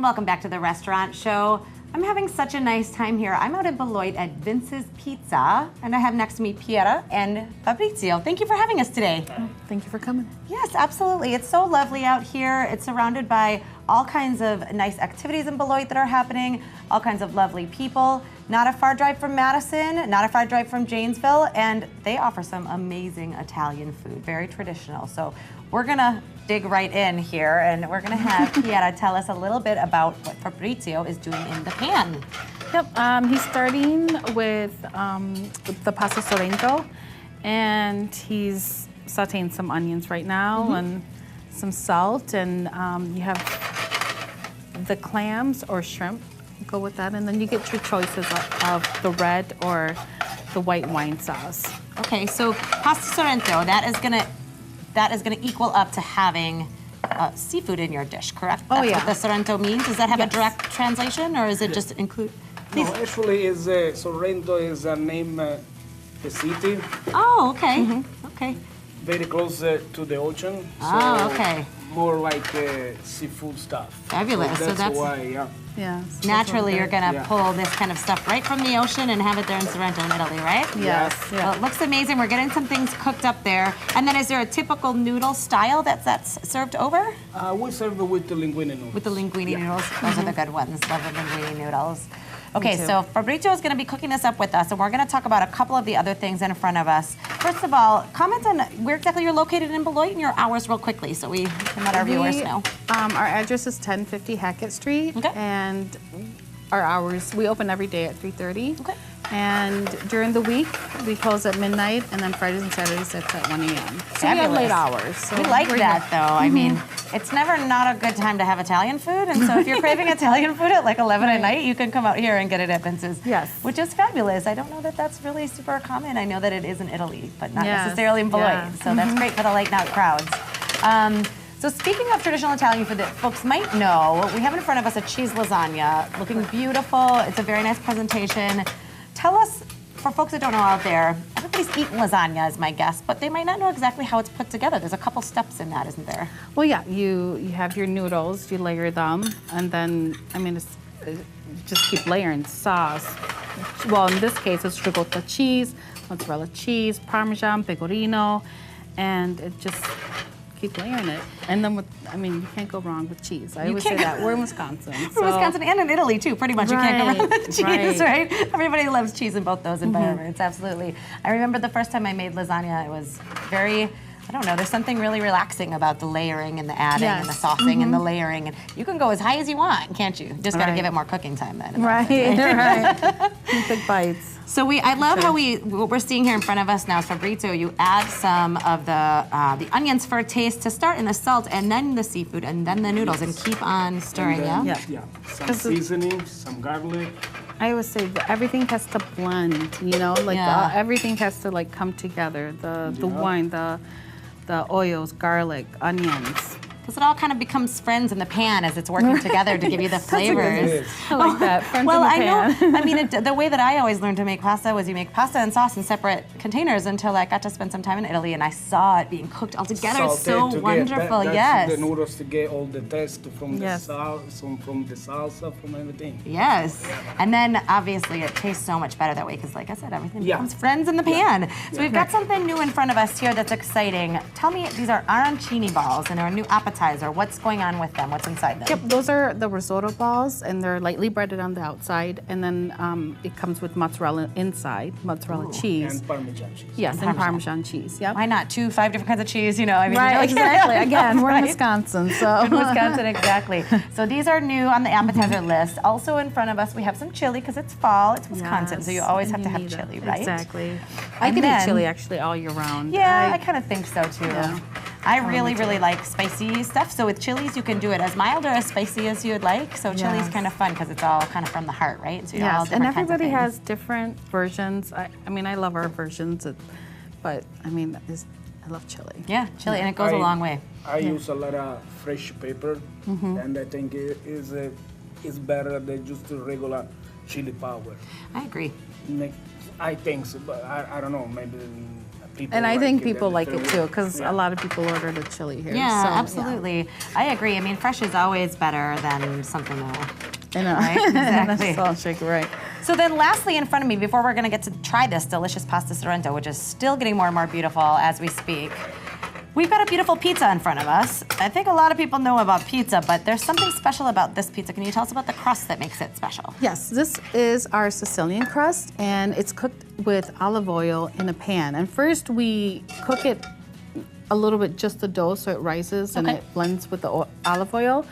welcome back to the restaurant show. I'm having such a nice time here. I'm out in Beloit at Vince's Pizza, and I have next to me Piera and Fabrizio. Thank you for having us today. Thank you for coming. Yes, absolutely. It's so lovely out here. It's surrounded by all kinds of nice activities in Beloit that are happening, all kinds of lovely people. Not a far drive from Madison, not a far drive from Janesville, and they offer some amazing Italian food, very traditional. So we're gonna dig right in here, and we're gonna have Piera tell us a little bit about what Fabrizio is doing in the pan. Yep, he's starting with the pasta Sorrento, and he's sauteing some onions right now and some salt, and you have the clams or shrimp. Go with that, and then you get your choices of the red or the white wine sauce. Okay, so pasta Sorrento, that is gonna equal up to having seafood in your dish, correct? Oh, That's yeah. what the Sorrento means. Does that have a Yes. direct translation, or is it just include? No, actually, is Sorrento is a name, the city, Oh, okay. Okay. very close to the ocean. Oh, okay. More like seafood stuff. Fabulous. So So that's that's- why, yeah. Yeah. Naturally, you're gonna Yeah. pull this kind of stuff right from the ocean and have it there in Sorrento in Italy, right? Yes. Well, Yeah. it looks amazing. We're getting some things cooked up there. And then is there a typical noodle style that's served over? We serve with the linguine noodles. With the linguine noodles? Those are the good ones. Love the linguine noodles. Okay, too. so Fabrizio is gonna be cooking this up with us, and we're gonna talk about a couple of the other things in front of us. First of all, comment on where exactly you're located in Beloit and your hours real quickly so we can let our viewers know. Our address is 1050 Hackett Street, Okay. and our hours, we open every day at 3:30. Okay. And during the week, we close at midnight, and then Fridays and Saturdays it's at 1 a.m. So we have Fabulous. late hours. So We like we're- that, though. I mean, it's never not a good time to have Italian food, and so if you're craving Italian food at like 11 at night, you can come out here and get it at Vince's. Yes. Which is fabulous. I don't know that that's really super common. I know that it is in Italy, but not Yes, necessarily in Beloit. yeah. So that's great for the late night crowds. So speaking of traditional Italian food that folks might know, we have in front of us a cheese lasagna, looking beautiful. It's a very nice presentation. Tell us, for folks that don't know out there, everybody's eaten lasagna is my guess, but they might not know exactly how it's put together. There's a couple steps in that, isn't there? Well, yeah, you have your noodles, you layer them, and then, I mean, just keep layering sauce. Well, in this case, it's ricotta cheese, mozzarella cheese, Parmesan, pecorino, and it just keep layering it. And then you can't go wrong with cheese. I always say can't that. We're in Wisconsin. From Wisconsin and in Italy too, pretty much. You can't go wrong with cheese, right? Everybody loves cheese in both those environments, absolutely. I remember the first time I made lasagna, it was very, I don't know, there's something really relaxing about the layering and the adding and the saucing and the layering. And you can go as high as you want, can't you? Just got to Right. give it more cooking time then. Right, right. Big bites. So I love how what we're seeing here in front of us now is Fabrizio, you add some of the onions for a taste to start, and the salt, and then the seafood, and then the noodles, and keep on stirring, And then, yeah? Yeah. some seasoning, some garlic. I always say that everything has to blend, you know, like Yeah. everything has to like come together. The wine, the oils, garlic, onions. Because it all kind of becomes friends in the pan as it's working together to give you the flavors. I like that. Friends Well, in the I know. pan. I mean, the way that I always learned to make pasta was you make pasta and sauce in separate containers until I got to spend some time in Italy and I saw it being cooked all together. It's so Sauteed together. wonderful. That's Yes. the noodles to get all the taste from Yes. the sauce, from the salsa, from everything. Yes. And then obviously it tastes so much better that way because, like I said, everything Yeah. becomes friends in the pan. So we've got something new in front of us here that's exciting. Tell me, these are Arancini Balls and they're a new appetizer. What's going on with them? What's inside them? Yep, those are the risotto balls, and they're lightly breaded on the outside, and then it comes with mozzarella inside, mozzarella cheese. And Parmesan cheese. Yes, and Parmesan cheese. Yep. Why not? 5 different kinds of cheese, you know? I mean, Right, you know, exactly. Again, we're in Right? Wisconsin, so. In Wisconsin, exactly. So these are new on the appetizer list. Also in front of us, we have some chili because it's fall. It's Wisconsin, so you always have to have need it. chili, right? Exactly. I And can then- eat chili actually all year round. Yeah, I kind of think so too. Yeah. I really like spicy stuff. So with chilies, you can do it as mild or as spicy as you would like. So chili's Yes. kind of fun because it's all kind of from the heart, right? So you know, all Yes, and different kinds of everybody things. has different versions. I mean, I love our versions, but I mean, I love chili. Yeah, chili, and it goes a long way. I use a lot of fresh pepper, and I think it is better than just the regular chili powder. I agree. I think so, but I don't know. Maybe people And I like think it, people and like it's it too, because a lot of people order the chili here. Yeah, so, absolutely. I agree. I mean, fresh is always better than something else. I know. Right? Exactly. That's all shaker, right. So then lastly in front of me, before we're gonna get to try this delicious pasta Sorrento, which is still getting more and more beautiful as we speak, we've got a beautiful pizza in front of us. I think a lot of people know about pizza, but there's something special about this pizza. Can you tell us about the crust that makes it special? Yes, this is our Sicilian crust, and it's cooked with olive oil in a pan. And first we cook it a little bit, just the dough, so it rises and it blends with the olive oil.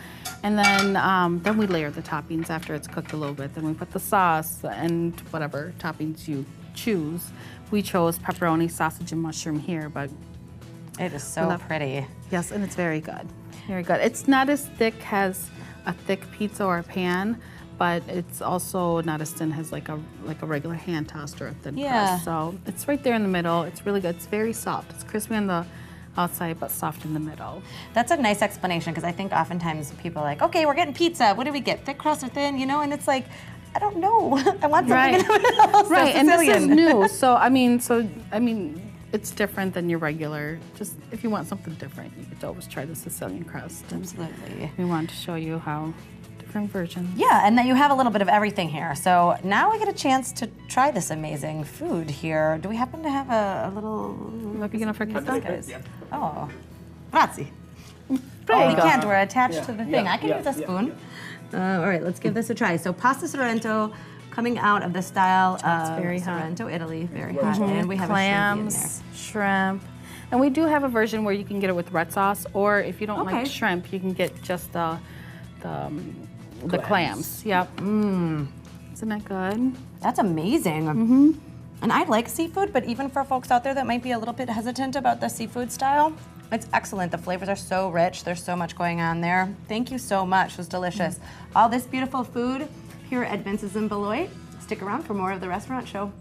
And then we layer the toppings after it's cooked a little bit. Then we put the sauce and whatever toppings you choose. We chose pepperoni, sausage, and mushroom here, but It is so pretty. yes, and it's very good. Very good. It's not as thick as a thick pizza or a pan, but it's also not as thin as like a regular hand tossed or a thin crust. So it's right there in the middle. It's really good. It's very soft. It's crispy on the outside, but soft in the middle. That's a nice explanation because I think oftentimes people are like, okay, we're getting pizza. What do we get? Thick crust or thin? You know, and it's like, I don't know. I want something in the middle. So Right, and this is Sicilian. new. So I mean, it's different than your regular. Just if you want something different, you could always try the Sicilian crust. And Absolutely. we wanted to show you how different versions. Yeah, and that you have a little bit of everything here. So now we get a chance to try this amazing food here. Do we happen to have a little... Might be gonna forget that. guys? Oh, grazie. There Oh, you we go. can't. We're attached to the thing. yeah, I can yeah, use a yeah, spoon. All right, let's give this a try. So pasta Sorrento, coming out of the style of very hot. Sorrento, Italy, very hot. And we have a shrimp in there. Clams, shrimp. And we do have a version where you can get it with red sauce, or if you don't like shrimp, you can get just the clams. Yep. Isn't that good? That's amazing. And I like seafood, but even for folks out there that might be a little bit hesitant about the seafood style, it's excellent. The flavors are so rich. There's so much going on there. Thank you so much. It was delicious. All this beautiful food here at Vince's in Beloit. Stick around for more of the restaurant show.